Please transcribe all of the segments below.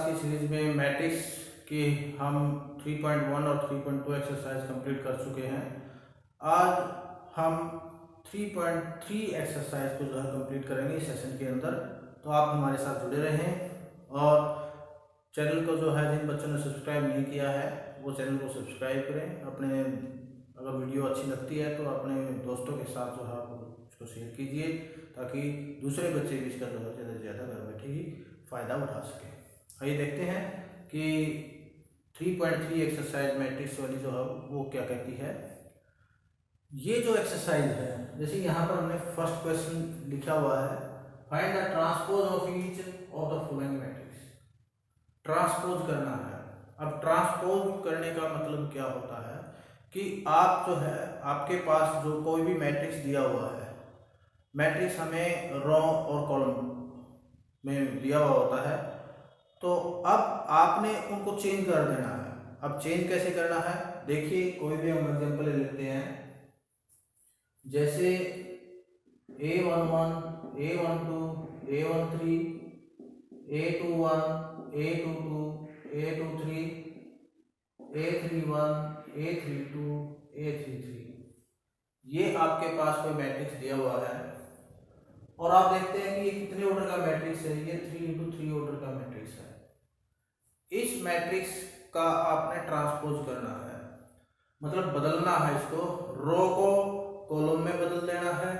की सीरीज में मैट्रिक्स की हम 3.1 और 3.2 एक्सरसाइज कंप्लीट कर चुके हैं। आज हम 3.3 एक्सरसाइज को जो है कंप्लीट करेंगे इस सेशन के अंदर। तो आप हमारे साथ जुड़े रहें और चैनल को जो है जिन बच्चों ने सब्सक्राइब नहीं किया है वो चैनल को सब्सक्राइब करें। अपने अगर वीडियो अच्छी लगती है तो अपने दोस्तों के साथ जो है उसको शेयर कीजिए ताकि दूसरे बच्चे भी इसका जो है ज़्यादा से ज़्यादा घर बैठे ही फ़ायदा उठा सकें। आइए देखते हैं कि 3.3 एक्सरसाइज मैट्रिक्स वाली जो है वो क्या कहती है। ये जो एक्सरसाइज है, जैसे यहाँ पर हमने फर्स्ट क्वेश्चन लिखा हुआ है, find the transpose of each of the following matrix. Transpose करना है। अब ट्रांसपोज करने का मतलब क्या होता है कि आप जो है आपके पास जो कोई भी मैट्रिक्स दिया हुआ है, मैट्रिक्स हमें रो और कॉलम में दिया हुआ होता है, तो अब आपने उनको चेंज कर देना है। अब चेंज कैसे करना है, देखिए कोई भी हम एग्जांपल लेते हैं, जैसे A11, A12, A13, A21, A22, A23, A31, A32, A33, ये आपके पास कोई मैट्रिक्स दिया हुआ है और आप देखते हैं कि ये कितने ऑर्डर का मैट्रिक्स है, ये 3 × 3 ऑर्डर का मैट्रिक्स है। इस मैट्रिक्स का आपने ट्रांसपोज करना है, मतलब बदलना है इसको, रो को कॉलम में बदल देना है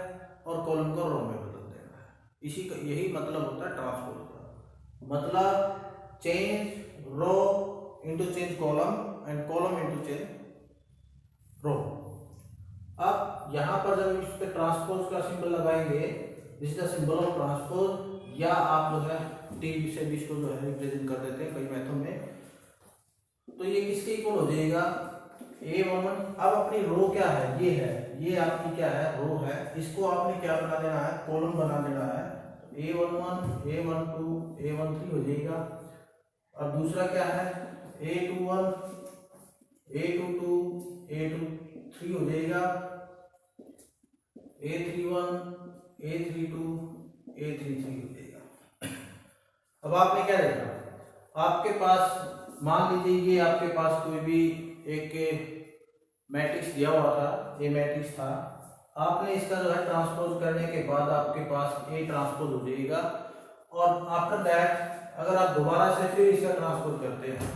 और कॉलम को रो में बदल देना है। इसी का यही मतलब होता है ट्रांसपोज का, मतलब change row into change column and column into change row. अब यहाँ पर जब इस पे ट्रांसपोज का सिंबल लगाएंगे, this is the symbol of transpose, या आप जो है टी से भी इसको जो है रिप्रेजेंट कर देते हैं कई मेथड में। तो ये किसके इक्वल हो जाएगा, A11। अब अपनी रो क्या है, ये आपकी क्या है, रो है, इसको आपने क्या बना देना है, कॉलम बना देना है। A11, A12, A13 हो जाएगा। और दूसरा क्या है, A21, A22, A23 हो जाएगा, A31, A32, A33 हो जाएगा। अब आपने क्या देखा, आपके पास मान लीजिए ये आपके पास कोई भी एक मैट्रिक्स दिया हुआ था, ये मैट्रिक्स था, आपने इसका जो है ट्रांसपोज करने के बाद आपके पास ए ट्रांसपोज हो जाएगा। और आफ्टर दैट अगर आप दोबारा से फिर इसका ट्रांसपोज करते हैं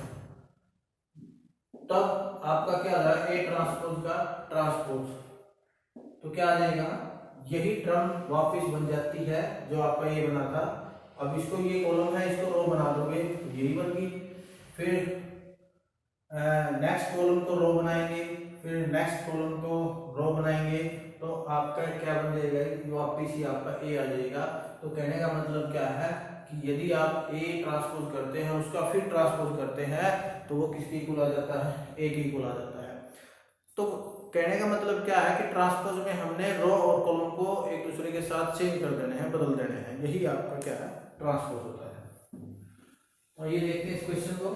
तब आपका क्या आ जाएगा, ए ट्रांसपोज का ट्रांसपोज, तो क्या आ जाएगा, यही टर्म वापस बन जाती है जो आपका ये बना था। अब इसको ये कॉलम है, इसको रो बना दोगे तो यही बन गई। फिर नेक्स्ट कॉलम को रो बनाएंगे, फिर नेक्स्ट कॉलम को रो बनाएंगे, तो आपका क्या बन जाएगा, वापिस ही आपका ए आ जाएगा। तो कहने का मतलब क्या है कि यदि आप ए ट्रांसपोज करते हैं उसका फिर ट्रांसपोज करते हैं तो वो किसके इक्वल आ जाता है, ए के इक्वल आ जाता है। तो कहने का मतलब क्या है कि ट्रांसपोज में हमने रो और कॉलम को एक दूसरे के साथ चेंज कर देने हैं, बदल देने हैं, यही आपका क्या है, ट्रांसपोज होता है। और ये देखते हैं इस क्वेश्चन को।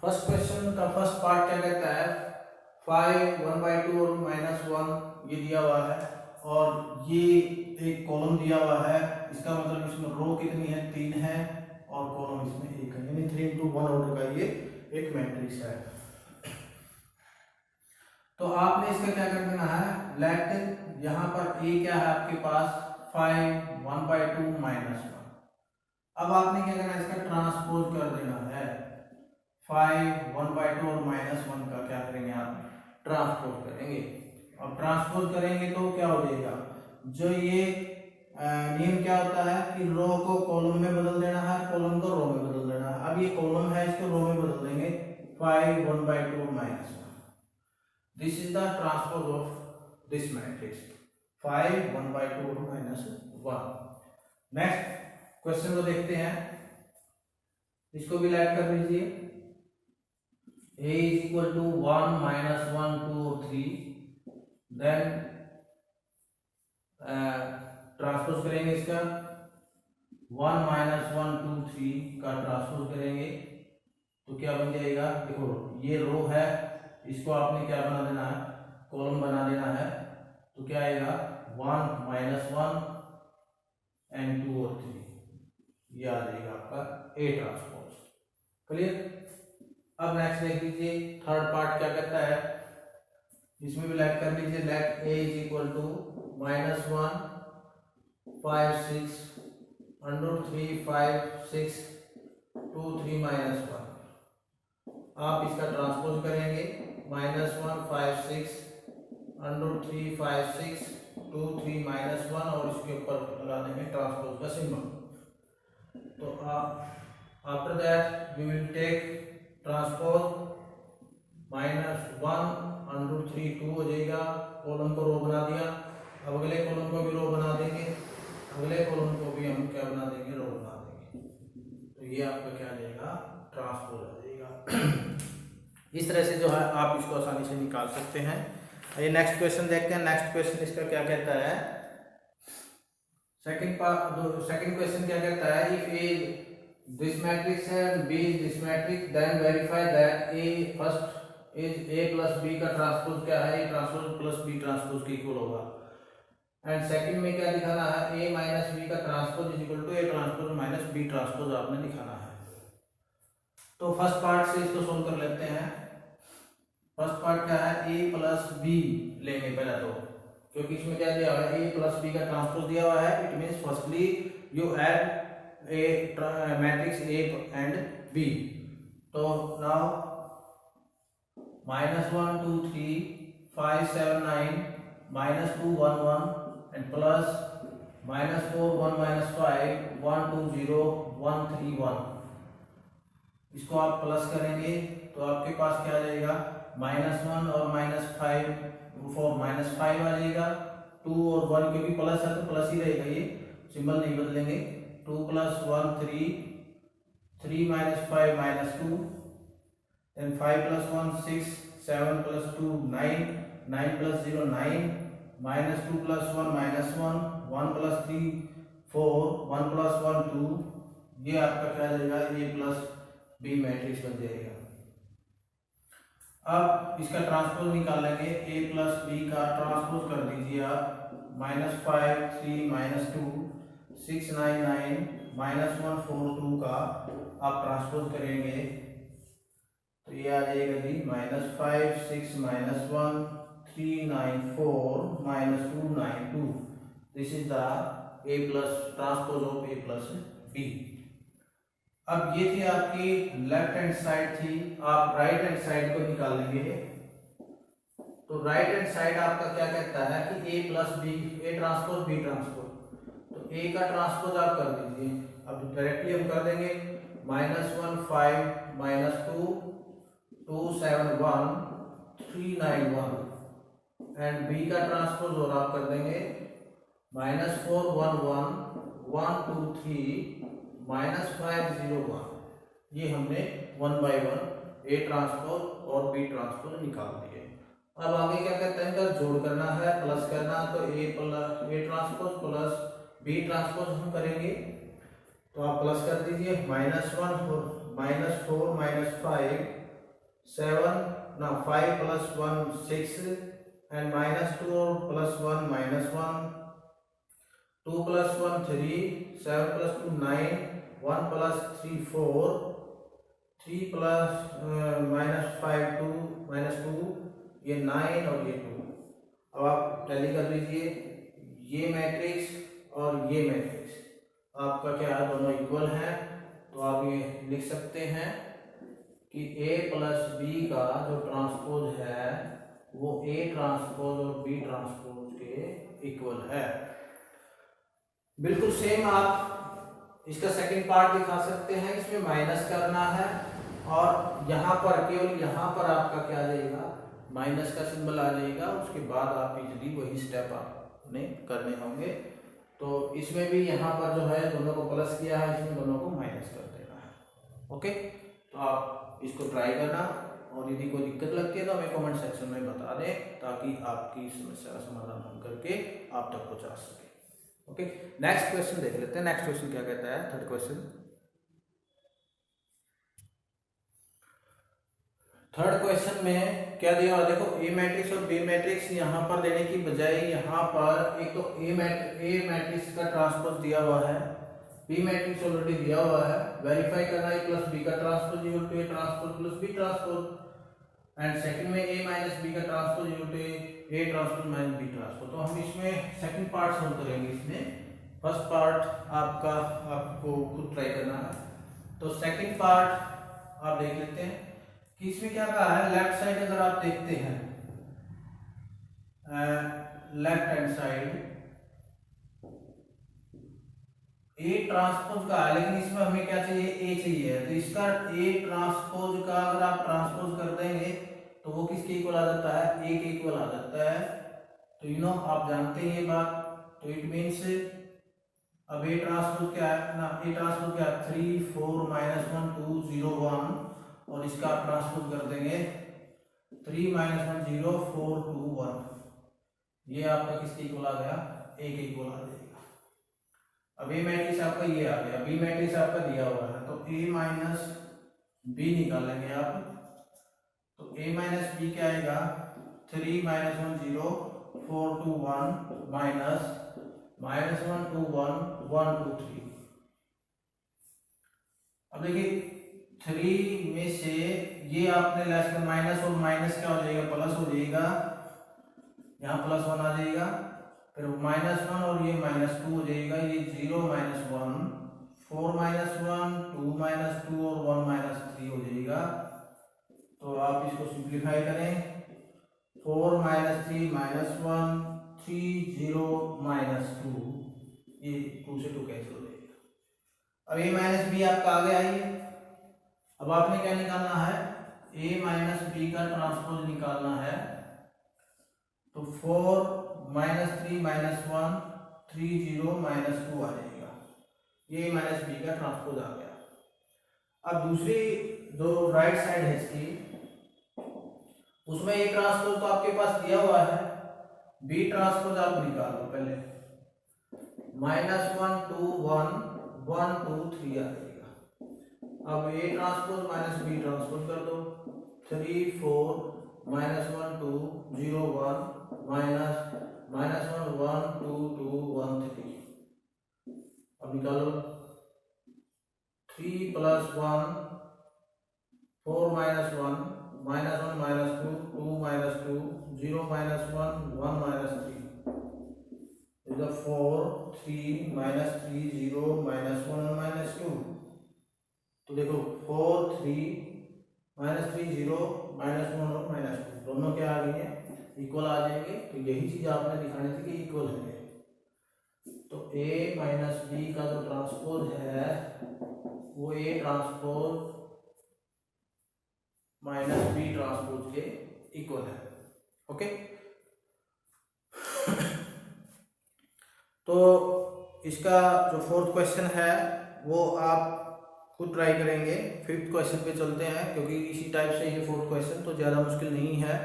फर्स्ट क्वेश्चन का फर्स्ट पार्ट क्या कहता है, 5 1/2 और -1 ये दिया हुआ है और ये एक कॉलम दिया हुआ है। इसका मतलब इसमें रो कितनी है, 3 है और कॉलम इसमें 1 है, यानी 3 × 1 ऑर्डर का ये एक मैट्रिक्स है। तो आपने इसका क्या कर देना है, लेट यहाँ पर ए क्या है आपके पास 5 1/2 -1। अब आपने क्या करना है, इसका ट्रांसपोज कर देना है, 5 1/2 और -1 का क्या करेंगे आप, ट्रांसपोज करेंगे। और ट्रांसपोज करेंगे तो क्या हो जाएगा, जो ये नियम क्या होता है कि रो को कॉलम में बदल देना है, कॉलम को रो में बदल देना है। अब ये कॉलम है, इसको रो में बदल देंगे, 5 1/2 -1। This is the transpose of this matrix, 5 1/2 और -1। नेक्स्ट क्वेश्चन को देखते हैं, इसको भी ऐड कर लीजिए। A is equal to 1 -1 2 3, then transpose करेंगे इसका, 1 -1 2 3 का ट्रांसपोज करेंगे तो क्या बन जाएगा, देखो ये रो है, इसको आपने क्या बना देना है, कॉलम बना देना है, तो क्या आएगा 1 -1 एंड 2 और 3, ये आ जाएगा आपका A ट्रांसपोज। क्लियर। अब नेक्स्ट देख लीजिए थर्ड पार्ट क्या कहता है, इसमें भी लेट कर लीजिए, let A is equal to -1 5 6 √3 5 6 2 3 -1। आप इसका ट्रांसपोज करेंगे -1 5 6 √3 5 6 2 3 -1 और इसके ऊपर लगा देंगे ट्रांसपोज का सिंबल। तो after that we will take transpose -1 √3 2 हो जाएगा, कॉलम को रो बना दिया। अब अगले कॉलम को भी रो बना देंगे, अगले कॉलम को भी हम क्या बना देंगे, रो बना देंगे। तो ये आपका क्या आ जाएगा, ट्रांसपोज आ जाएगा। इस तरह से जो है आप इसको आसानी से निकाल सकते हैं। ये नेक्स्ट क्वेश्चन देखते हैं। नेक्स्ट क्वेश्चन इसका क्या कहता है, सेकंड क्वेश्चन क्या कहता है, इफ ए दिस मैट्रिक्स है and B is this matrix then verify that A first is A plus B का ट्रांसपोज क्या है, A transpose plus B transpose के इक्वल होगा। एंड सेकंड में क्या दिखाना है, ए माइनस बी का transpose is equal to A transpose minus B transpose आपने दिखाना है। तो फर्स्ट पार्ट से इसको सोल्व कर लेते हैं। फर्स्ट पार्ट क्या है, ए प्लस बी लेंगे पहले तो, क्योंकि इसमें क्या दिया हुआ है, ए प्लस बी का ट्रांसपोज दिया हुआ है। It means firstly you add a matrix A and B. तो नाउ -1 2 3 5 7 9 -2 1 1 एंड प्लस -4 1 -5 1 2 0 1 3 1। इसको आप प्लस करेंगे तो आपके पास क्या आ जाएगा, -1 और -5 4 -5 आ जाएगा। 2 और 1 क्योंकि प्लस है तो प्लस ही रहेगा, ये सिंबल नहीं बदलेंगे। 2 + 1 3 3 - 5 -2 then 5 + 1 6 7 + 2 9 9 + 0 9 -2 + 1 -1 1 + 3 4 1 + 1 2। ये आपका क्या आ जाएगा, ए प्लस बी मैट्रिक्स बन जाएगा। अब इसका ट्रांसपोज निकालेंगे, a प्लस बी का ट्रांसपोज कर दीजिए आप, -5 3 -2 6 9 9 -1 4 2 का आप ट्रांसपोज करेंगे तो ये आ जाएगा जी -5 6 -1 3 9 4 -2 9 2। This is the a plus transpose of a plus B. अब ये थी आपकी लेफ्ट हैंड साइड थी, आप राइट हैंड साइड को निकालेंगे। तो राइट हैंड साइड आपका क्या कहता है कि a plus B, A transpose B transpose. तो a का ट्रांसपोज आप कर दीजिए। अब डायरेक्टली हम कर देंगे -1 5 -2 2 7 1 3 9 1 एंड b का ट्रांसपोज और आप कर देंगे -4 1 1 1 2 3 -5 0 1। ये हमने 1 बाय 1 ए ट्रांसपोज और बी ट्रांसपोज निकाल दिए। अब आगे क्या कहते हैं, इनका जोड़ करना है, प्लस करना, तो A transpose plus B transpose हम करेंगे। तो आप प्लस कर दीजिए -1 -4 -5 7 ना 5 + 1 6 एंड -2 और +1 -1 2 + 1 3 7 + 2 9 1 + 3 4 3 + -5 2 -2 ये 9 और ये 2। अब आप टैली कर लीजिए, ये मैट्रिक्स और ये मैट्रिक्स आपका क्या है, दोनों इक्वल हैं। तो आप ये लिख सकते हैं कि a प्लस बी का जो ट्रांसपोज है वो a ट्रांसपोज और b ट्रांसपोज के इक्वल है। बिल्कुल सेम आप इसका सेकंड पार्ट दिखा सकते हैं, इसमें माइनस करना है और यहाँ पर केवल यहाँ पर आपका क्या आ जाएगा, माइनस का सिंबल आ जाएगा। उसके बाद आप इजीली वही स्टेप आपने करने होंगे। तो इसमें भी यहाँ पर जो है दोनों को प्लस किया है, इसमें दोनों को माइनस कर देना है। ओके, तो आप इसको ट्राई करना और यदि कोई दिक्कत लगती है तो हमें कमेंट सेक्शन में बता दें ताकि आपकी समस्या का समाधान हम करके आप तक पहुँचा सके। ओके, नेक्स्ट क्वेश्चन देख लेते हैं। नेक्स्ट क्वेश्चन क्या कहता है, थर्ड क्वेश्चन। थर्ड क्वेश्चन में क्या दिया हुआ देखो, ए मैट्रिक्स और बी मैट्रिक्स यहाँ पर देने की बजाय यहाँ पर एक तो ए मैट्रिक्स का ट्रांसपोज दिया हुआ है, बी मैट्रिक्स ऑलरेडी दिया हुआ है, वेरीफाई करना है प्लस बी का transpose equal to A transpose plus B transpose, and second में ए माइनस बी का transpose equal to A transpose minus B transpose. तो हम इसमें सेकंड पार्ट सोल्व करेंगे, इसमें फर्स्ट पार्ट आपको खुद ट्राई करना है। तो सेकंड पार्ट आप देख लेते हैं कि इसमें क्या कहा है। लेफ्ट साइड अगर आप देखते हैं, left hand side A transpose का है, लेकिन इसमें हमें क्या चाहिए, ए चाहिए। तो इसका ए ट्रांसपोज का अगर आप ट्रांसपोज कर देंगे तो वो किसके इक्वल आ जाता है, ए के इक्वल आ जाता है। तो आप जानते हैं ये बात। तो इट मीन्स अब ए ट्रांसपोज क्या है ना, ए ट्रांसपोज क्या है 3 4 -1 2 0 1, और इसका आप ट्रांसपोज कर देंगे 3 -1 0 4 2 1, ये आपका किसके इक्वल आ गया, ए के इक्वल आ जाएगा। अब ए मैट्रिक्स आपका ये आ गया, बी मैट्रिक्स आपका दिया हुआ है, तो ए माइनस बी निकालेंगे आप। तो ए माइनस बी क्या आएगा, 3 -1 0 4 2 1 माइनस -1 2 1 1 2 3। अब देखिए 3 में से ये आपने लेस कर माइनस, और माइनस क्या हो जाएगा, प्लस हो जाएगा, यहाँ +1 आ जाएगा, फिर -1 और ये -2 हो जाएगा, ये 0 -1 4 -1 2 -2 और 1 -3 हो जाएगा। तो आप इसको सिंप्लीफाई करें, 4 -3 -1 3 0 -2, ये 2 से 2 कैंसिल हो जाएगा। अब a माइनस बी आपका आ गया ये। अब आपने क्या निकालना है, a माइनस बी का ट्रांसपोज निकालना है। तो 4 -3 -1 3 0 -2 आ जाएगा, ये a माइनस बी का ट्रांसपोज आ गया। अब दूसरी जो राइट साइड है इसकी, उसमें a ट्रांसपोज तो आपके पास दिया हुआ है, b ट्रांसपोज आप निकालो पहले, -1 2 1 1 2 3 आ जाएगा। अब a transpose minus b transpose कर दो, 3 4 -1 2 0 1 माइनस -1 1 2 2 1 3। अब निकालो, 3 + 1 4 -1 -1 -2 2 -2 0 -1 1 -3 is the 4 3 -3 0 -1 -2। तो देखो 4 3 -3 0 -1 और -2 दोनों क्या आ गई है, इक्वल आ जाएंगे। तो यही चीज आपने दिखानी थी कि इक्वल है। तो a माइनस बी का जो ट्रांसपोज है वो a transpose minus B transpose के इक्वल है। ओके, तो इसका जो फोर्थ क्वेश्चन है वो आप खुद ट्राई करेंगे। फिफ्थ क्वेश्चन पे चलते हैं, क्योंकि इसी टाइप से ये फोर्थ क्वेश्चन तो ज़्यादा मुश्किल नहीं है।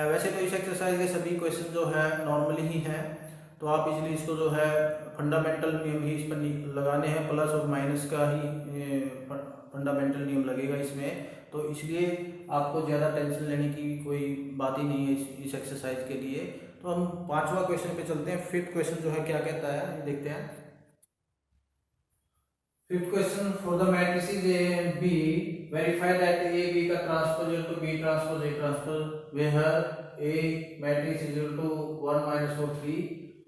वैसे तो इस एक्सरसाइज के सभी क्वेश्चन जो है नॉर्मली ही हैं, तो आप इजीली इसको जो है फंडामेंटल नियम ही इस पर लगाने हैं, प्लस और माइनस का ही फंडामेंटल नियम लगेगा इसमें। तो इसलिए आपको ज़्यादा टेंशन लेने की कोई बात ही नहीं है इस एक्सरसाइज के लिए। तो हम पांचवा क्वेश्चन पे चलते हैं। फिफ्थ क्वेश्चन जो है क्या कहता है देखते हैं। Fifth question, for the matrices A and B verify that A B का transpose equal to B transpose A transpose where A matrix is equal to 1 -4 3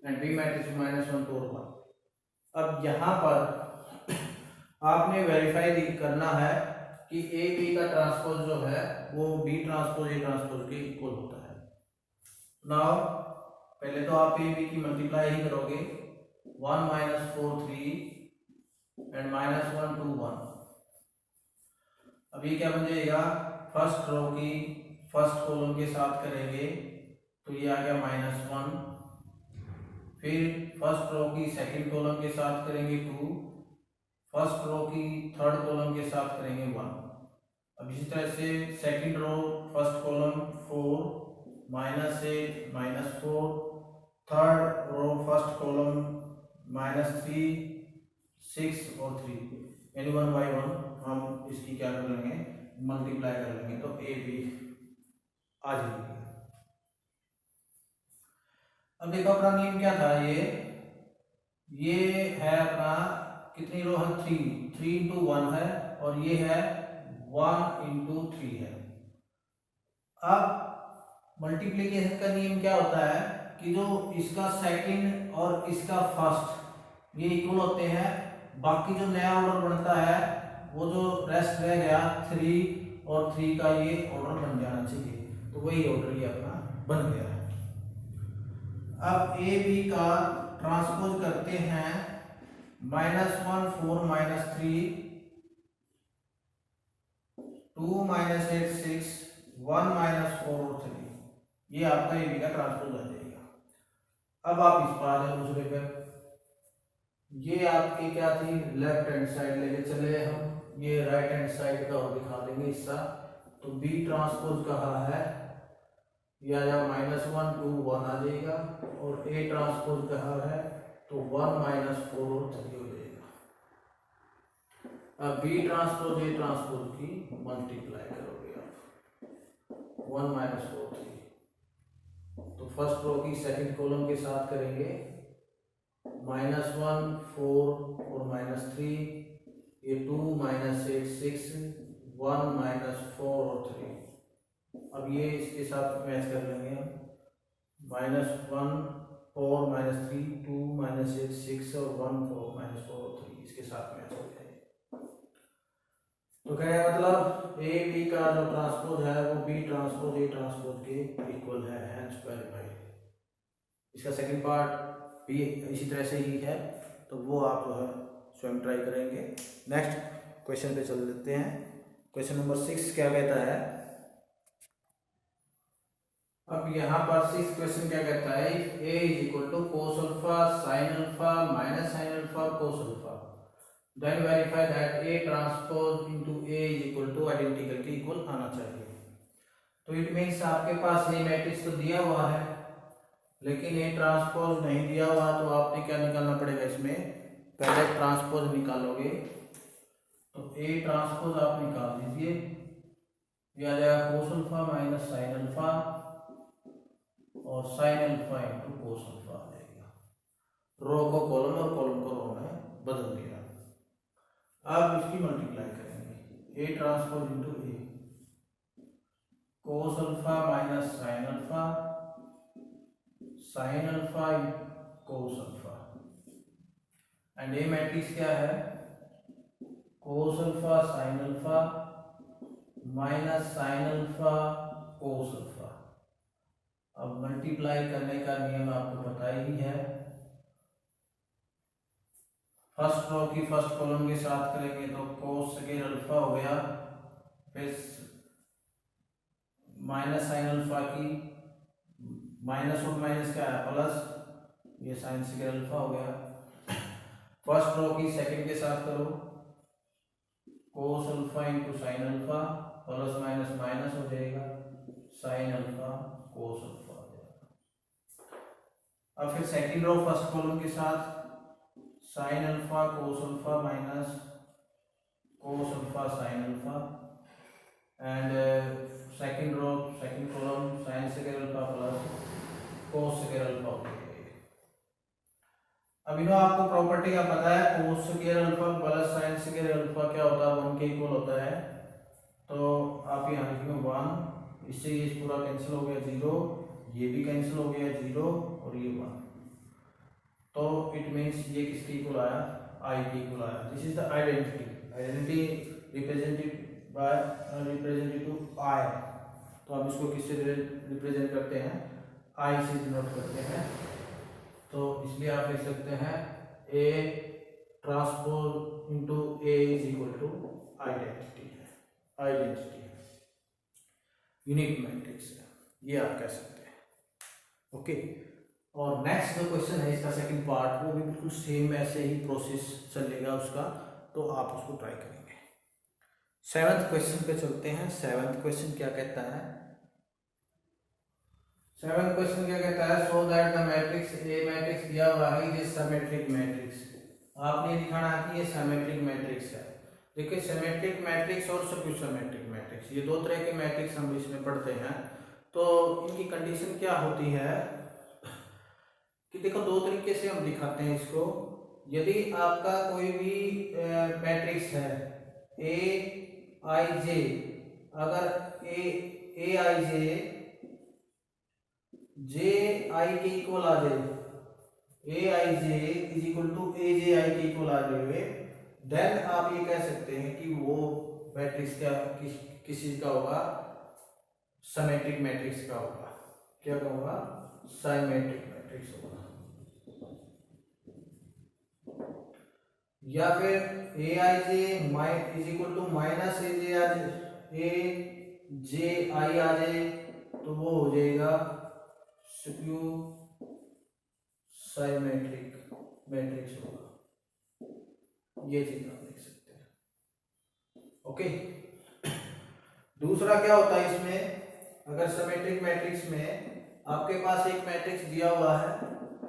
and B matrix -1 2 1। अब यहाँ पर आपने वेरीफाई करना है कि A B का transpose जो है वो B ट्रांसपोज A ट्रांसपोज के इक्वल होता है। नाउ पहले तो आप A B की मल्टीप्लाई ही करोगे, 1 -4 3 एंड -1 2 1। अभी क्या बन जाएगा, फर्स्ट रो की फर्स्ट कॉलम के साथ करेंगे तो ये आ गया -1, फिर फर्स्ट रो की सेकंड कॉलम के साथ करेंगे 2, फर्स्ट रो की थर्ड कॉलम के साथ करेंगे 1। अब इसी तरह से second row first column 4 -8 -4, third row first column -3 6 और 3, यानी 1 by 1 हम इसकी क्या कर लेंगे मल्टीप्लाई कर लेंगे तो ए बी आ जाएगी। अब देखो अपना नियम क्या था, ये है अपना कितनी रो है, 3 इंटू 1 है और ये है 1 इंटू 3 है। अब मल्टीप्लिकेशन का नियम क्या होता है कि जो इसका सेकंड और इसका फर्स्ट ये इक्वल होते हैं, बाकी जो नया ऑर्डर बनता है वो जो रेस्ट रह गया 3 और 3 का ये ऑर्डर बन जाना चाहिए, तो वही ऑर्डर ये अपना बन गया है। अब ए बी का ट्रांसपोज करते हैं, -1 4 -3 2 -8 6 1 -4 और 3, ये आपका ए बी का ट्रांसपोज आ जाएगा। अब आप इस पर आ जाओ दूसरे पे, ये आपकी क्या थी, लेफ्ट हैंड साइड लेके चले हम, ये राइट हैंड साइड का और दिखा देंगे हिस्सा। तो बी ट्रांसपोज कहा है, ये आ जाएगा -1 2 1 आ जाएगा, और ए ट्रांसपोज कहा है तो 1 -4 और 3 हो जाएगा। अब बी ट्रांसपोज ए ट्रांसपोज की मल्टीप्लाई करोगे आप, 1 -4 3, तो फर्स्ट रो की सेकंड कॉलम के साथ करेंगे, -1 4 और -3, ये 2 -8 6 1 -4 और 3। अब ये इसके साथ मैच कर लेंगे हम, -1 4 -3 2 -8 6 और 1 4 -4 और 3 इसके साथ मैच हो जाएगा। तो कहने का मतलब ए बी का जो ट्रांसपोज है वो बी ट्रांसपोज ए ट्रांसपोज के इक्वल है, हेंस वेरीफाइड। इसका सेकंड पार्ट भी इसी तरह से ही है, तो वो आप जो है स्वयं ट्राई करेंगे। नेक्स्ट क्वेश्चन पे चल लेते हैं। क्वेश्चन नंबर 6 क्या कहता है, अब यहाँ पर 6 क्वेश्चन क्या कहता है, if a is equal to cos alpha sin alpha minus sin alpha cos alpha, then verify that a transpose into a is equal to identical के इक्वल आना चाहिए। तो इट मींस आपके पास ये मैट्रिक्स तो दिया हुआ है, लेकिन ए ट्रांसपोज नहीं दिया हुआ, तो आपने क्या निकालना पड़ेगा, इसमें पहले ट्रांसपोज निकालोगे, तो ए ट्रांसपोज आप निकाल दीजिए, ये आ जाएगा cos alpha minus sin alpha और sin alpha into cos alpha आ जाएगा। रो को कॉलम और कॉलम को रो में बदल दिया। अब इसकी मल्टीप्लाई करेंगे, A transpose into A, cos alpha minus sin alpha sin alpha cos alpha, and A matrix क्या है, cos alpha sin alpha minus sin alpha cos alpha. अब मल्टीप्लाई करने का नियम आपको पता ही है, फर्स्ट रो की फर्स्ट कॉलम के साथ करेंगे तो cos स्क्वायर अल्फा हो गया, फिर माइनस sin अल्फा की, माइनस और माइनस क्या है प्लस, ये sin स्क्वायर अल्फा हो गया। फर्स्ट रो की सेकंड के साथ करो, cos alpha into sin alpha plus minus minus हो जाएगा, sin अल्फा cos अल्फा हो जाएगा। अब फिर सेकंड रो फर्स्ट कॉलम के साथ sin alpha cos alpha minus cos alpha sin alpha, and second row second column sin square alpha plus cos square alpha हो जाएगा। अब इन्हों आपको प्रॉपर्टी का पता है, cos square alpha plus sin square alpha क्या होता है, 1 के इक्वल होता है। तो आप यहाँ लिखेंगे 1, इससे ये पूरा कैंसिल हो गया 0, ये भी कैंसिल हो गया 0 और ये 1, तो इट मीन्स ये किसके इक्वल आया, i के इक्वल आया। This is the identity represented by representative i। तो हम इसको किससे रिप्रेजेंट करते हैं, i से डिनोट करते हैं, तो इसलिए आप लिख सकते हैं a transpose into a is equal to identity है, यूनिक मैट्रिक्स है, ये आप कह सकते हैं। ओके, और नेक्स्ट जो क्वेश्चन है इसका सेकंड पार्ट, वो भी बिल्कुल सेम ऐसे ही प्रोसेस चलेगा उसका, तो आप उसको ट्राई करेंगे। 7th क्वेश्चन पे चलते हैं। 7th क्वेश्चन क्या कहता है, 7th क्वेश्चन क्या कहता है, so that the matrix A matrix दिया हुआ है, ये सिमेट्रिक मैट्रिक्स, आपने दिखाना है कि ये सिमेट्रिक मैट्रिक्स है। देखिए सिमेट्रिक मैट्रिक्स और स्क्यू सिमेट्रिक मैट्रिक्स, ये दो तरह के मैट्रिक्स हम इसमें पढ़ते हैं। तो इनकी कंडीशन क्या होती है कि देखो दो तरीके से हम दिखाते हैं इसको। यदि आपका कोई भी मैट्रिक्स है ए आई जे, अगर ए आई जे आई के इक्वल आ जाए, ए I J is equal to A J आई के इक्वल आ जाए, देन आप ये कह सकते हैं कि वो मैट्रिक्स क्या किस चीज का होगा, सिमेट्रिक मैट्रिक्स का होगा। क्या होगा? सिमेट्रिक मैट्रिक्स होगा। या फिर ए I J is equal to minus A J आई आ जाए तो वो हो जाएगा स्क्यू सिमेट्रिक मैट्रिक्स होगा। ये चीज आप देख सकते हैं। ओके, दूसरा क्या होता है इसमें, अगर सिमेट्रिक मैट्रिक्स में आपके पास एक मैट्रिक्स दिया हुआ है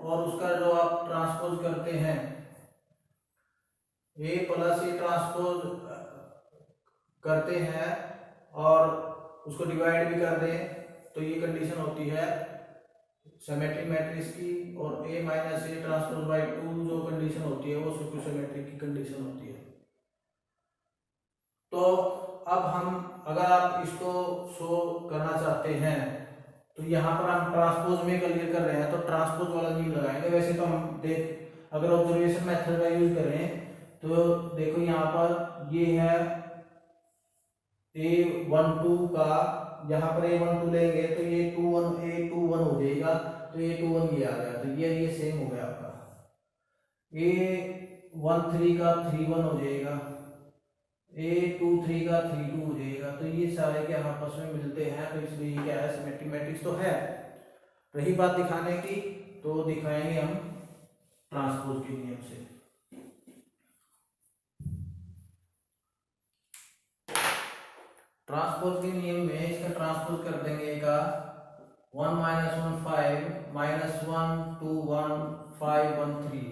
और उसका जो आप ट्रांसपोज करते हैं ए प्लस ए ट्रांसपोज करते हैं और उसको डिवाइड भी कर दें, तो ये कंडीशन होती है सिमेट्रिक मैट्रिक्स की। और ए माइनस ए ट्रांसपोज बाई 2 जो कंडीशन होती है वो स्क्यू सिमेट्रिक की कंडीशन होती है। तो अब हम अगर आप इसको शो करना चाहते हैं तो यहाँ पर हम ट्रांसपोज में क्लियर कर रहे हैं तो ट्रांसपोज वाला नहीं लगाएंगे। वैसे तो हम देख अगर ऑब्जर्वेशन मेथड का यूज करें तो देखो यहाँ पर ये है A12 का, यहाँ पर A12 लेंगे तो ये A21 हो जाएगा, तो A21 ये आ गया, तो ये सेम हो गया आपका। A13 का 31 हो जाएगा, A23 का 32 हो जाएगा, तो ये सारे क्या आपस में मिलते हैं, तो इसलिए क्या है सिमेट्रिक मैट्रिक्स तो है। रही बात दिखाने की तो दिखाएंगे हम ट्रांसपोज के नियम से। ट्रांसपोज के नियम में इसका ट्रांसपोज कर देंगे का 1 माइनस 1 5 माइनस 1 2 1 5 1 3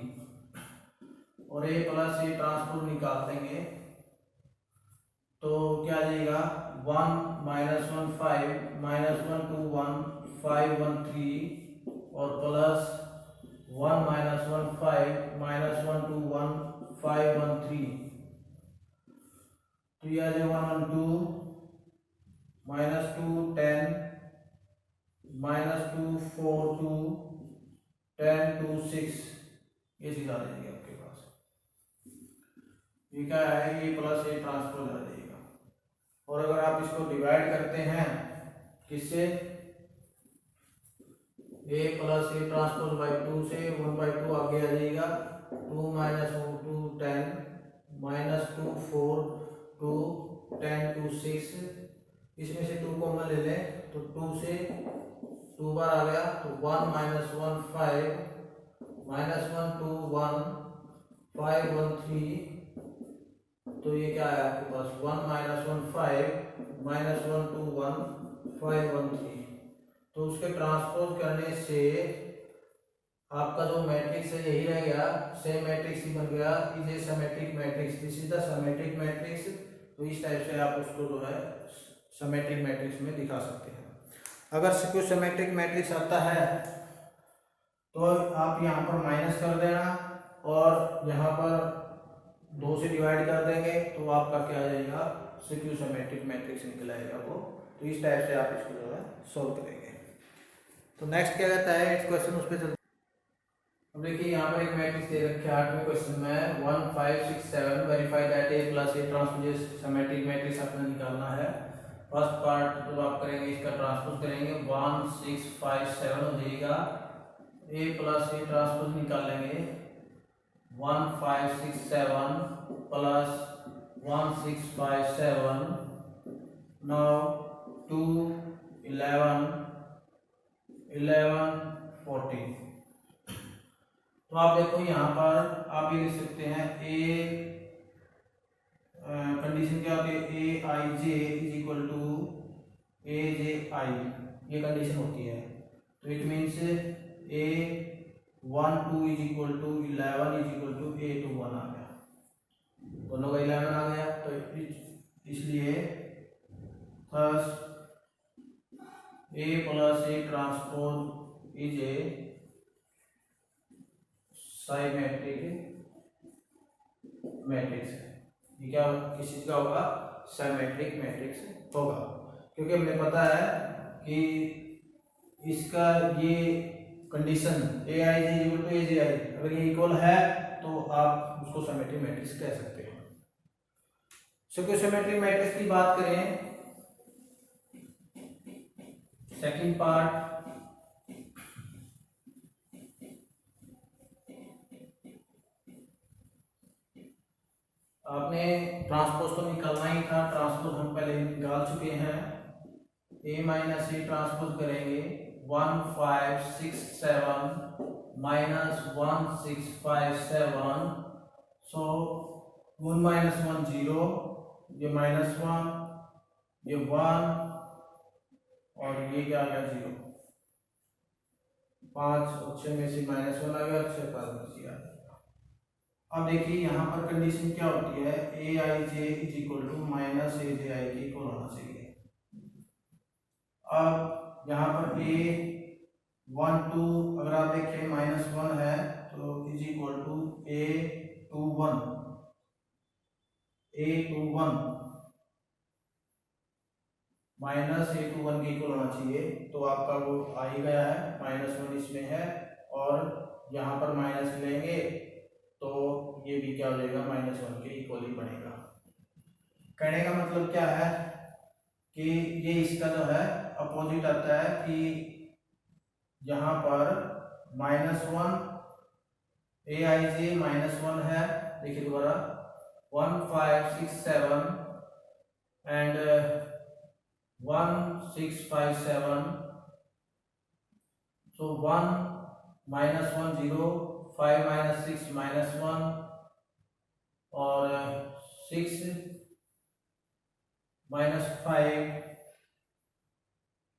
और ए प्लस ए ट्रांसपोज निकाल देंगे तो क्या आ जाएगा 1 माइनस 1 5 माइनस 1 2 1 5 1 3 और प्लस 1 माइनस 1 5 माइनस 1 2 1 5 1 3, तो ये आ जाएगा 1 1 2 माइनस 2 10 माइनस 2 4 2 10 2 6, ये चीज आ जाएगी आपके पास। ये क्या है, ये प्लस ए ट्रांसपोज आ जाएगा। और अगर आप इसको डिवाइड करते हैं किससे, ए प्लस ए ट्रांसपोज बाई 2 से 1/2 आगे आ जाएगा। 2 माइनस 2 10 माइनस 2 4 2 10 2 6, इसमें से 2 कॉमन ले लें तो 2 से 2 बार आ गया, तो 1 माइनस 1 5 माइनस 1 2 1 5 1 3, तो ये क्या है आपके पास 1 माइनस 1 5 माइनस 1 2 1 5 1 3। तो उसके ट्रांसपोज करने से आपका जो मैट्रिक्स है यही रह गया, सेम मैट्रिक्स ही बन गया, is a symmetric matrix, this is the symmetric matrix. तो इस टाइप से आप उसको जो है सिमेट्रिक मैट्रिक्स में दिखा सकते हैं। अगर स्क्यू सिमेट्रिक मैट्रिक्स आता है तो आप यहाँ पर माइनस कर देना और यहाँ पर 2 से डिवाइड कर देंगे तो आपका क्या आ जाएगा, स्क्यू सिमेट्रिक मैट्रिक्स निकल आएगा वो। तो इस टाइप से आप इसको जो है सॉल्व करेंगे। तो नेक्स्ट क्या कहता है इस क्वेश्चन उस पर चलते। अब देखिए यहाँ पर एक मैट्रिक्स दे रखा है 8वें क्वेश्चन में 1 5 6 7, verify that A plus A transpose symmetric matrix अपने निकालना है। फर्स्ट पार्ट तो आप करेंगे इसका ट्रांसपोज करेंगे 1 6 5 7 हो जाएगा, ए प्लस ए ट्रांसपोज निकालेंगे 1 5 6 7 प्लस 1 6 5 7, now 2 11 11 14। तो आप देखो यहाँ पर आप ये लिख सकते हैं ए कंडीशन क्या होती है, A I J is equal to A J I, ये कंडीशन होती है। तो it means A 1 2 is equal to 11 is equal to A 2 1 आ गया। दोनों का 11 आ गया। तो इसलिए thus A plus A transpose is a symmetric matrix है। ये क्या किस चीज का होगा? साइमेट्रिक मैट्रिक्स होगा, क्योंकि हमें पता है कि इसका ये condition AI equal to AGI, अगर ये इक्वल है तो आप उसको सिमेट्रिक मैट्रिक्स कह सकते हैं। सिमेट्रिक मैट्रिक्स की बात करें, सेकंड पार्ट, आपने ट्रांसपोज तो निकालना ही था, ट्रांसपोज हम पहले निकाल चुके हैं। A माइनस A ट्रांसपोज करेंगे 1 5 6 7 माइनस 1 6 5 7, सो 1 माइनस 1 0, ये -1, ये 1 और ये क्या आ गया 0। 5 और 6 में से -1 आ गया, 6 5 में से आ गया। अब देखिए यहाँ पर कंडीशन क्या होती है, AIJ is equal to minus AJI के इक्वल होना चाहिए। अब यहाँ पर A 1 2 अगर आप देखें -1 है तो is equal to A21 minus A21 के इक्वल होना चाहिए। तो आपका वो आ ही गया है, -1 इसमें है और यहाँ पर माइनस लेंगे तो ये भी क्या हो जाएगा, -1 के इक्वल ही बनेगा। कहने का मतलब क्या है कि ये इसका जो है अपोजिट आता है कि यहाँ पर -1 AIJ -1 है। देखिए दोबारा 1 5 6 7 एंड 1 6 5 7, so 1 -1 0, 5 - 6 -1 और 6 -5,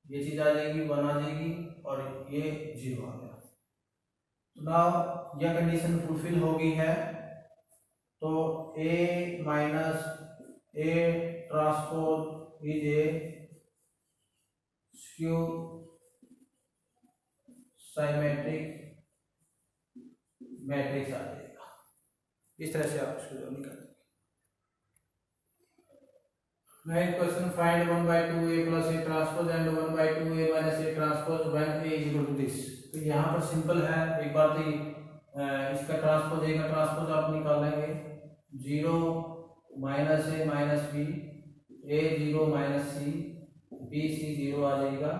ये चीज आ जाएगी 1 आ जाएगी और ये 0 आ गया। तो नाउ यह कंडीशन फुलफिल हो गई है, तो A minus A transpose is a skew symmetric matrix आ जाएगा। इस तरह से आप इसको निकाल। Next question, find 1/2 A plus A transpose and 1/2 A minus A transpose when A is equal to this। तो यहाँ पर सिंपल है, एक बार तो इसका ट्रांसपोज A का ट्रांसपोज आप निकाल लेंगे, 0 minus A minus B, A 0 minus C, B C 0 आ जाएगा।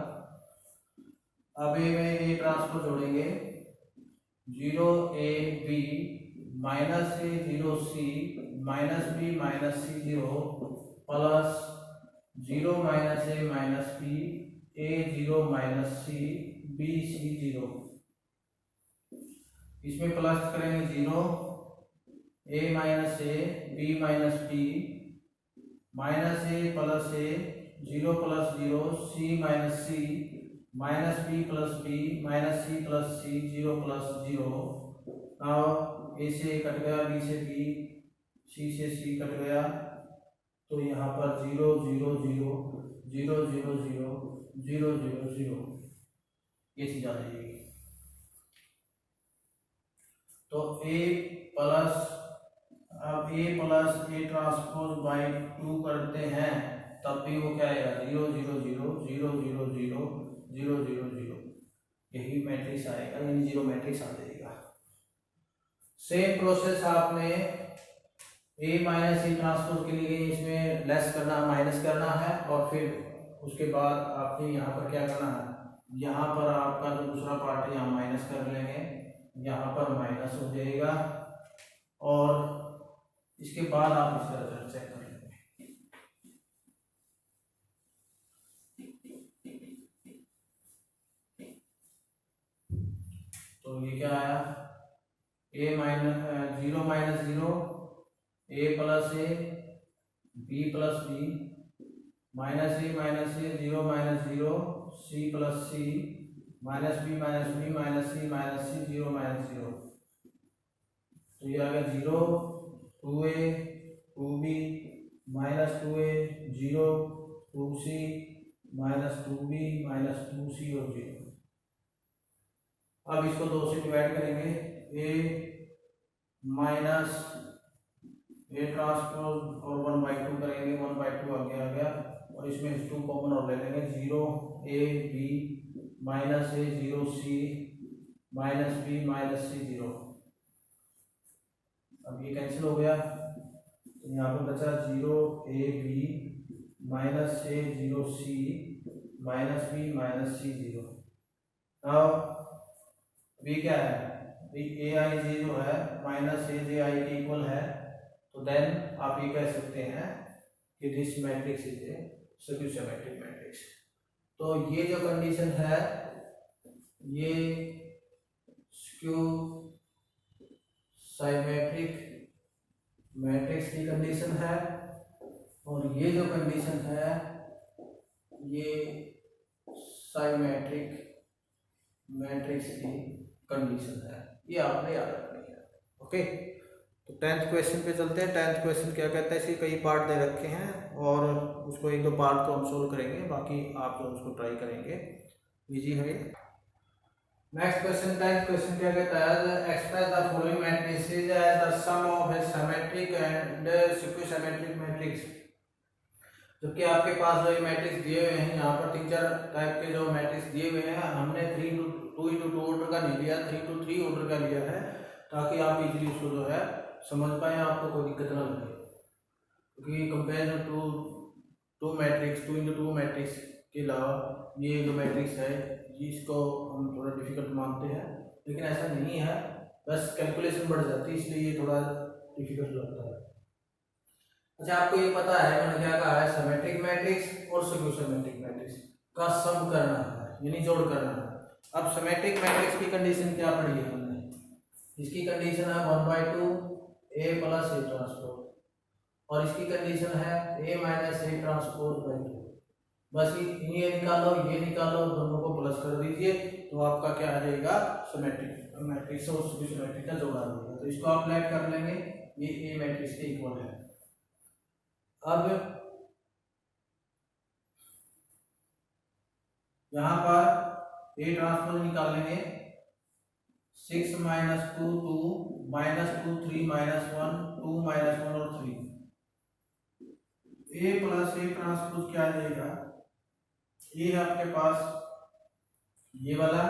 अब A में A ट्रांसपोज जोड़ेंगे, 0 A B minus A 0 C minus B minus C 0 plus 0 minus A minus B, A 0 minus C, B C 0। इसमें plus करेंगे 0 A minus A B minus B minus A plus A 0 plus 0 C minus C minus B plus B minus C plus C 0 plus 0। Now A से cut गया, B से B, C से C cut गया, तो यहाँ पर 0 0 0 0 0 0 0 0 0 ये चीज आ जाएगी। तो A प्लस, अब A plus A transpose by 2 करते हैं तब भी वो क्या आएगा, 0 0 0 0 0 0 0 0 0, यही मैट्रिक्स आएगा, यानी 0 मैट्रिक्स आ जाएगा। सेम प्रोसेस आपने A माइनस A ट्रांसपोज के लिए इसमें लेस करना, माइनस करना है और फिर उसके बाद आपने यहाँ पर क्या करना है, यहाँ पर आपका जो दूसरा पार्ट है यहाँ माइनस कर लेंगे, यहाँ पर माइनस हो जाएगा और इसके बाद आप इसका रिजल्ट चेक कर लेंगे। तो ये क्या आया, A minus 0 minus 0 A plus A B plus B minus A minus A 0 minus 0 C plus C minus B minus B minus C minus C 0 minus 0। तो ये आ गया 0 2A 2b minus 2a 0, 2c minus 2b minus 2c और 0। अब इसको 2 से divide करेंगे, a minus A transpose और 1/2 करेंगे, 1/2 आगे आ गया और इसमें 2 कॉमन और ले लेंगे, 0 a b minus a 0 c minus b minus c 0। अब ये कैंसिल हो गया तो यहाँ पर बचा 0 a b minus a 0 c minus b minus c 0। अब b क्या है, ए आई जे जो है माइनस ए जे आई के इक्वल है, तो देन आप ये कह सकते हैं कि this matrix is a skew symmetric matrix. तो ये जो कंडीशन है ये स्क्यू सिमेट्रिक मैट्रिक्स की कंडीशन है और ये जो कंडीशन है ये सिमेट्रिक मैट्रिक्स की कंडीशन है, ये आपने याद रखनी है। ओके, तो 10th क्वेश्चन पे चलते हैं। 10th क्वेश्चन क्या कहता है, इसके कई पार्ट दे रखे हैं और उसको 1-2 पार्ट तो हम सोल्व करेंगे, बाकी आप जो उसको ट्राई करेंगे इजी है। नेक्स्ट क्वेश्चन 10th क्वेश्चन क्या कहता है, express the following matrices as the sum of a symmetric and skew symmetric matrix. जबकि आपके पास जो ये मैट्रिक्स दिए हुए हैं, यहाँ पर 3-4 टाइप के जो मैट्रिक्स दिए हुए हैं, हमने 2x2 ऑर्डर का नहीं लिया, 3x3 ऑर्डर का लिया है ताकि आप इजीली उसको जो है समझ पाए, आपको कोई दिक्कत ना लगे। क्योंकि comparison two matrix 2x2 matrix के अलावा ये जो मैट्रिक्स है इसको हम थोड़ा डिफिकल्ट मानते हैं, लेकिन ऐसा नहीं है, बस कैलकुलेशन बढ़ जाती है इसलिए ये थोड़ा डिफिकल्ट लगता है। अच्छा, आपको ये पता है मैंने क्या कहा है, सिमेट्रिक मैट्रिक्स और स्क्यू सिमेट्रिक मैट्रिक्स का सम करना है, यानी जोड़ करना है। अब सिमेट्रिक मैट्रिक्स की कंडीशन क्या पढ़ी है हमने, इसकी कंडीशन है 1/2 a प्लस a ट्रांसपोज और इसकी कंडीशन है a minus a transpose by 2। बस ये निकालो, ये निकालो, दोनों को प्लस कर दीजिए तो आपका क्या आ जाएगा, सिमेट्रिक मैट्रिक्स और स्क्यू सिमेट्रिक का जोड़ आ जाएगा। तो इसको आप लेट कर लेंगे, ये a मैट्रिक्स के इक्वल है। अब यहां पर ए ट्रांसपोज निकालेंगे, 6 माइनस 2 2 माइनस 2 3 माइनस 1 2 माइनस 1 और 3। ए प्लस ए ट्रांसपोज क्या आ जाएगा, ये है आपके पास ये वाला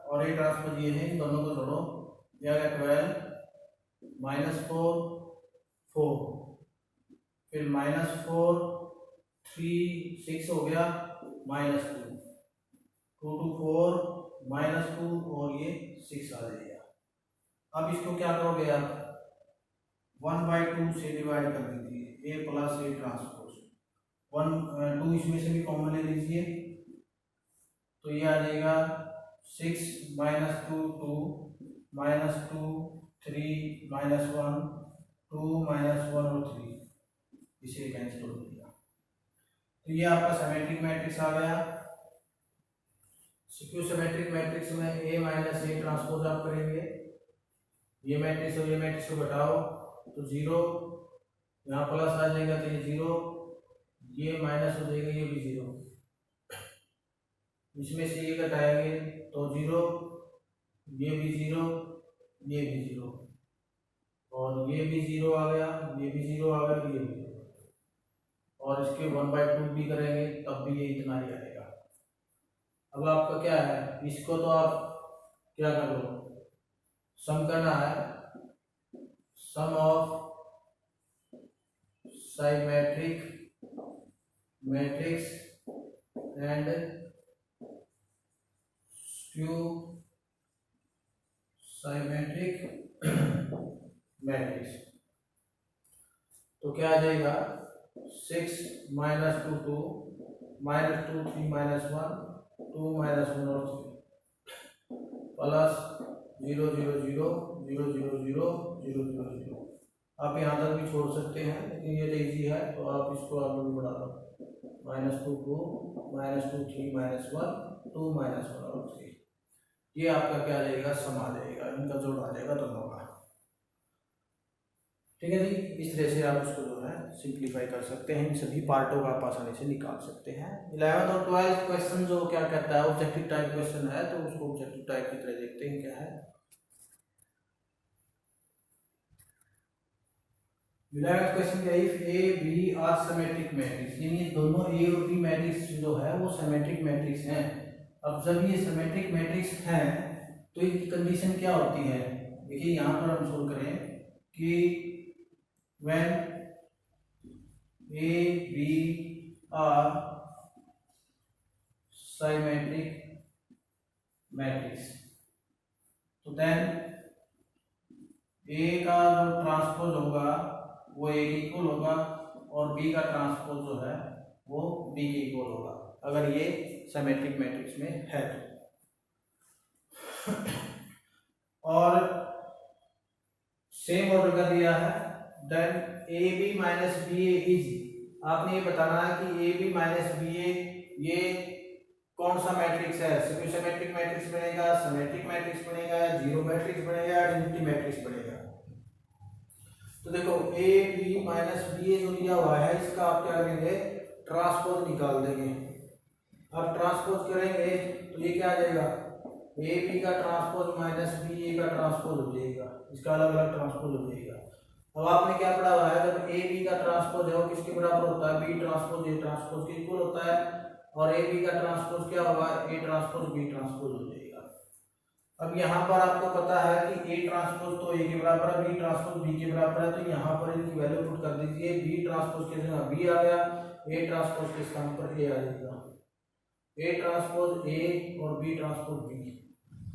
और ए ट्रांसपोज ये है, इन दोनों को जोड़ो, ये आ गया 12 माइनस 4 4 फिर माइनस 4 3 6 हो गया माइनस 2 2 2 4 माइनस 2 और ये 6 आ जाएगा। अब इसको क्या करोगे आप, 1/2 से डिवाइड कर दीजिए, ए प्लस ए ट्रांसपोज 2 इसमें से भी कॉमन ले लीजिए तो ये आ जाएगा 6 माइनस 2 2 माइनस 2 3 माइनस 1 2 माइनस 1 और 3, इसे कैंसिल हो गया। तो ये आपका सिमेट्रिक मैट्रिक्स आ गया। स्क्यू सिमेट्रिक मैट्रिक्स में a माइनस a ट्रांसपोज आप करेंगे, ये मैट्रिक्स और ये मैट्रिक्स को घटाओ तो 0, यहाँ प्लस आ जाएगा तो ये 0, ये माइनस हो जाएगा, ये भी 0, इसमें से ये घटाएंगे तो 0, ये भी 0, ये भी 0 और ये भी 0 आ गया, ये भी 0 आ गया, ये भी 0 और इसके 1/2 भी करेंगे तब भी ये इतना ही आएगा। अब आपका क्या है, इसको तो आप क्या करो, सम करना है, sum of symmetric matrix and skew symmetric matrix. तो क्या आ जाएगा, 6 माइनस 2 2 माइनस 2 3 माइनस 1 2 माइनस 1 और 3 प्लस 0 0 0 0 0 0 0 0 0। आप यहाँ तक भी छोड़ सकते हैं लेकिन ये इजी है तो आप इसको आगे भी बढ़ा दो, -2 2 -2 3 -1 2 -1 और 3। ये आपका क्या आ जाएगा, सम आ जाएगा, इनका जोड़ आ जाएगा दोनों का। ठीक है जी, इस तरह से आप उसको जो है सिंप्लीफाई कर सकते हैं, इन सभी पार्टों का आप आसानी से निकाल सकते हैं। 11th और 12th क्वेश्चन जो क्या कहता है, ऑब्जेक्टिव टाइप क्वेश्चन है, तो उसको ऑब्जेक्टिव टाइप की तरह देखते हैं क्या है। 11th क्वेश्चन क्या है, if A B are symmetric matrix, यानी दोनों ए और बी मैट्रिक्स जो है वो सिमेट्रिक मैट्रिक्स हैं। अब जब ये सिमेट्रिक मैट्रिक्स हैं तो इनकी कंडीशन क्या होती है, देखिए यहाँ पर हम सोल्व करें कि when A, B are symmetric matrix, तो then A का जो ट्रांसपोज होगा वो A के इक्वल होगा और B का ट्रांसपोज जो है वो B के इक्वल होगा, अगर ये सिमेट्रिक मैट्रिक्स में है तो। और सेम ऑर्डर का दिया है, then A B minus B A is, आपने ये बताना है कि A B minus B A ये कौन सा मैट्रिक्स है, सिमेट्रिक मैट्रिक्स बनेगा, सिमेट्रिक मैट्रिक्स बनेगा, जीरो मैट्रिक्स बनेगा, आइडेंटिटी मैट्रिक्स बनेगा। तो देखो A B minus B A जो दिया हुआ है इसका आप क्या करेंगे, ट्रांसपोज निकाल देंगे। अब ट्रांसपोज करेंगे तो ये क्या आ जाएगा, ए बी का ट्रांसपोज माइनस बी ए का ट्रांसपोज हो जाएगा, इसका अलग अलग ट्रांसपोज हो जाएगा। अब आपने क्या पढ़ा हुआ है, जब ए बी का ट्रांसपोज है वो किसके बराबर होता है, बी ट्रांसपोज ए ट्रांसपोज के इक्वल होता है, और ए बी का ट्रांसपोज क्या होगा, ए ट्रांसपोज बी ट्रांसपोज हो जाएगा। अब यहाँ पर आपको पता है कि ए ट्रांसपोज तो ए के बराबर है, बी ट्रांसपोज बी के बराबर है, तो यहाँ पर इनकी वैल्यू पुट कर दीजिए, बी ट्रांसपोज के जगह बी आ गया, ए ट्रांसपोज के स्थान पर ए आ जाएगा, ए ट्रांसपोज ए और बी ट्रांसपोज बी।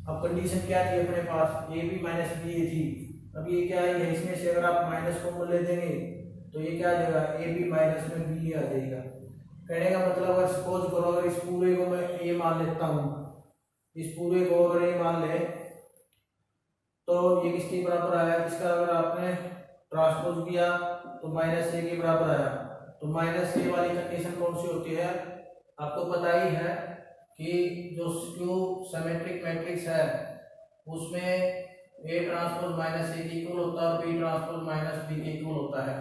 अब कंडीशन क्या थी अपने पास, ए बी माइनस बी ए थी, अब ये क्या है, इसमें से अगर आप माइनस को मूल्य देंगे तो ये क्या आ जाएगा, ए बी माइनस में बी आ जाएगा। कहने का मतलब अगर सपोज करो, अगर इस पूरे को मैं ए मान लेता हूँ, इस पूरे को अगर ए मान ले तो ये किसके बराबर आया, इसका अगर आपने ट्रांसपोज किया तो माइनस ए के बराबर आया। तो माइनस ए वाली कंडीशन कौन सी होती है, आपको पता ही है कि जो स्क्यू सिमेट्रिक मैट्रिक्स है उसमें ए ट्रांसपोज माइनस ए के इक्वल होता है और बी ट्रांसपोज माइनस बी के इक्वल होता है।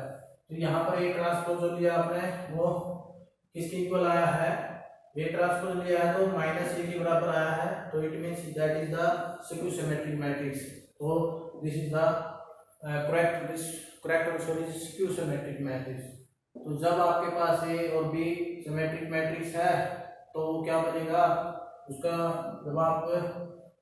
तो यहाँ पर ए ट्रांसपोज जो लिया आपने वो किसके इक्वल आया है, ए ट्रांसपोज लिया है तो माइनस ए के बराबर आया है, तो it means that is the skew symmetric matrix. तो this is the correct answer is skew symmetric matrix. तो जब आपके पास ए और बी सिमेट्रिक मैट्रिक्स है तो क्या बनेगा, उसका जब आप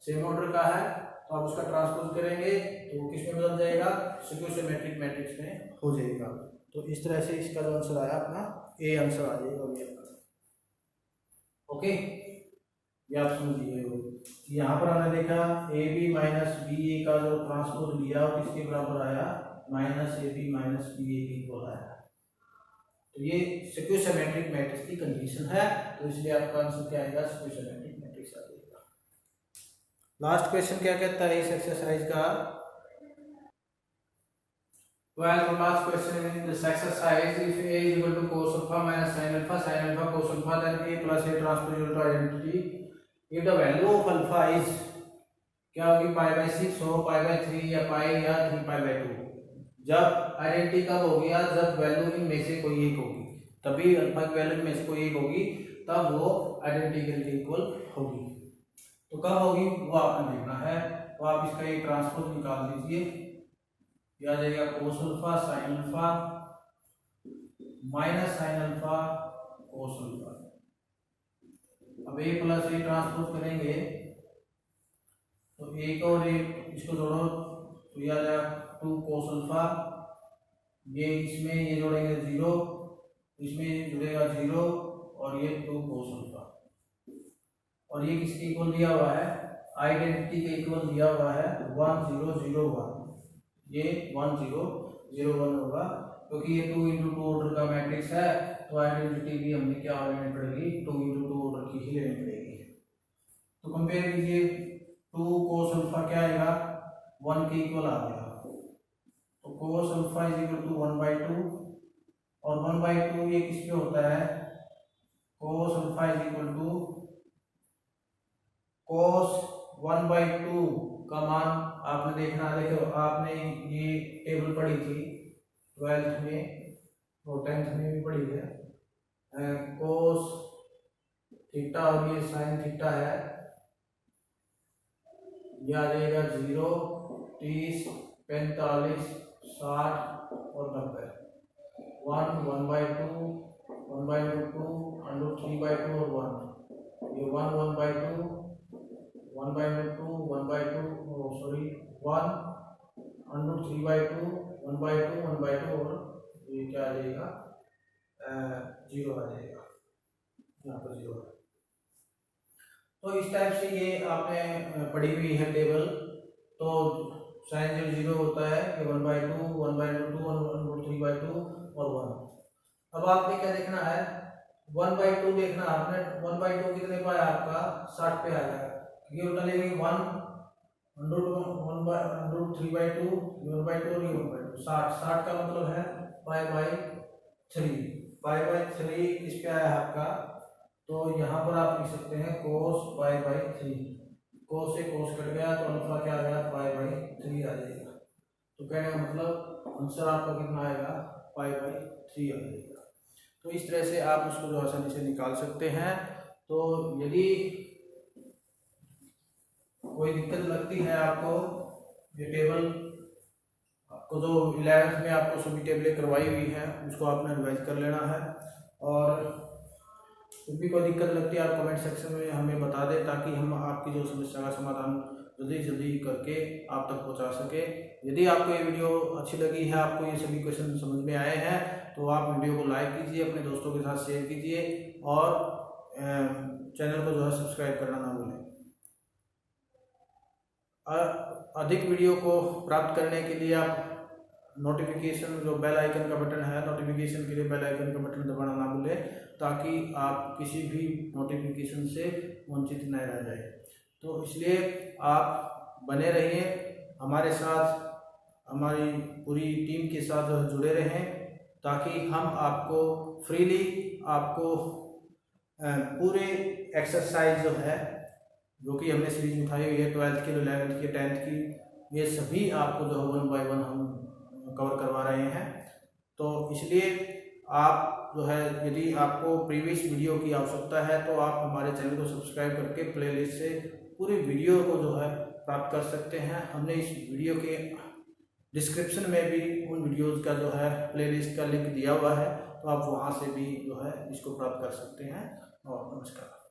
सेम ऑर्डर का है तो आप उसका ट्रांसपोज करेंगे तो वो किस में बदल जाएगा, स्क्यू सिमेट्रिक मैट्रिक्स में हो जाएगा। तो इस तरह से इसका जो आंसर आया अपना ए आंसर आ जाएगा अभी आपका। ओके, ये आप समझिए। यहाँ पर हमने देखा A B minus B A का जो ट्रांसपोज लिया वो किसके बराबर आया, minus A B minus B A के इक्वल आया। तो ये स्क्यू सिमेट्रिक मैट्रिक्स की कंडीशन है, तो इसलिए आपका आंसर क्या आएगा, स्क्यू सिमेट्रिक मैट्रिक्स आ जाएगा। लास्ट क्वेश्चन क्या कहता है इस एक्सरसाइज का, last question in this exercise, if a is equal to cos alpha minus sin alpha cos alpha, then a plus a transpose equal to identity if the value of alpha is क्या होगी, pi by 6 हो, pi by 3 या पाई या 3 pi by 2। जब identity कब होगी, या जब वैल्यू इनमें से कोई एक होगी, तभी अल्फा की वैल्यू में से कोई एक होगी तब वो आइडेंटिटी के इक्वल होगी। तो कब होगी वो आपने देखना है। तो आप इसका एक ट्रांसपोज निकाल दीजिए, यह आ जाएगा cos alpha sine alpha minus sine alpha cos alpha. अब ए प्लस ए ट्रांसपोज करेंगे तो एक और एक इसको जोड़ो तो यह आ जाएगा 2 कोस अल्फा, ये इसमें ये जोड़ेंगे 0, इसमें जुड़ेगा 0 और ये 2 कोस अल्फा, और ये किसके इक्वल दिया हुआ है, आइडेंटिटी के इक्वल दिया हुआ है 1 0 0 1, ये 1 0 0 1 होगा क्योंकि ये 2 × 2 ऑर्डर का मैट्रिक्स है, तो आइडेंटिटी भी हमें क्या लेनी पड़ेगी, 2 × 2 ऑर्डर की ही लेनी पड़ेगी। तो कंपेयर कीजिए, 2 कोस अल्फा क्या आएगा, 1 के इक्वल आ गया, तो cos alpha is equal to 1/2 और 1/2 ये किस पे होता है, cos alpha is equal to cos 1/2 का मान आपने देखना, देखो आपने ये टेबल पढ़ी थी 12th में और 10th में भी पढ़ी है। कोस थीटा और ये साइन थीटा है, ये आ जाएगा 0, 30, 45, 60 और 90। 1, 1/2, 1/2, √3/2 और 1, ये 1, 1/2, 1/2, 1/2, सॉरी 1, √3/2, 1/2, 1/2 और ये क्या आ जाएगा 0 आ जाएगा, यहाँ पर 0 है। तो इस टाइप से ये आपने पढ़ी हुई है टेबल। तो साइन जब 0 होता है ये 1/2, 1/2, 1/3/2 और 1। अब आपने क्या देखना है, 1/2 देखना आपने, 1/2 कितने पे आया आपका 60 पे आया, ये उठालेंगे 1 √3/2, 1/2 और 1/2, 60 का मतलब है π/3। π/3 किस पे आया आपका, तो यहाँ पर आप लिख सकते हैं cos π/3। cos से cos कट गया तो अल्फा क्या आ गया π/3 आ जाएगा। तो कहने का मतलब आंसर आपका कितना आएगा π/3 आ जाएगा। तो इस तरह से आप उसको जो आसानी से निकाल सकते हैं। तो यदि कोई दिक्कत लगती है आपको, ये टेबल आपको जो 11th में आपको सभी टेबलें करवाई हुई हैं उसको आपने रिवाइज कर लेना है। और कुछ भी कोई दिक्कत लगती है आप कमेंट सेक्शन में हमें बता दें, ताकि हम आपकी जो समस्या का समाधान जल्दी करके आप तक पहुंचा सके। यदि आपको ये वीडियो अच्छी लगी है, आपको ये सभी क्वेश्चन समझ में आए हैं, तो आप वीडियो को लाइक कीजिए, अपने दोस्तों के साथ शेयर कीजिए और चैनल को जो है सब्सक्राइब करना ना भूलें। अधिक वीडियो को प्राप्त करने के लिए आप नोटिफिकेशन जो बेल आइकन का बटन है, नोटिफिकेशन के लिए बेल आइकन का बटन दबाना ना भूलें, ताकि आप किसी भी नोटिफिकेशन से वंचित न रह जाए। तो इसलिए आप बने रहिए हमारे साथ, हमारी पूरी टीम के साथ जुड़े रहें, ताकि हम आपको फ्रीली आपको पूरे एक्सरसाइज जो है, जो कि हमने सीरीज उठाई हुई है 12th की, 11th की, 10th की, ये सभी आपको जो 1 by 1 हम कवर करवा रहे हैं। तो इसलिए आप जो है, यदि आपको प्रीवियस वीडियो की आवश्यकता है तो आप हमारे चैनल को सब्सक्राइब करके प्लेलिस्ट से पूरी वीडियो को जो है प्राप्त कर सकते हैं। हमने इस वीडियो के डिस्क्रिप्शन में भी उन वीडियोज़ का जो है प्लेलिस्ट का लिंक दिया हुआ है, तो आप वहाँ से भी जो है इसको प्राप्त कर सकते हैं। और नमस्कार।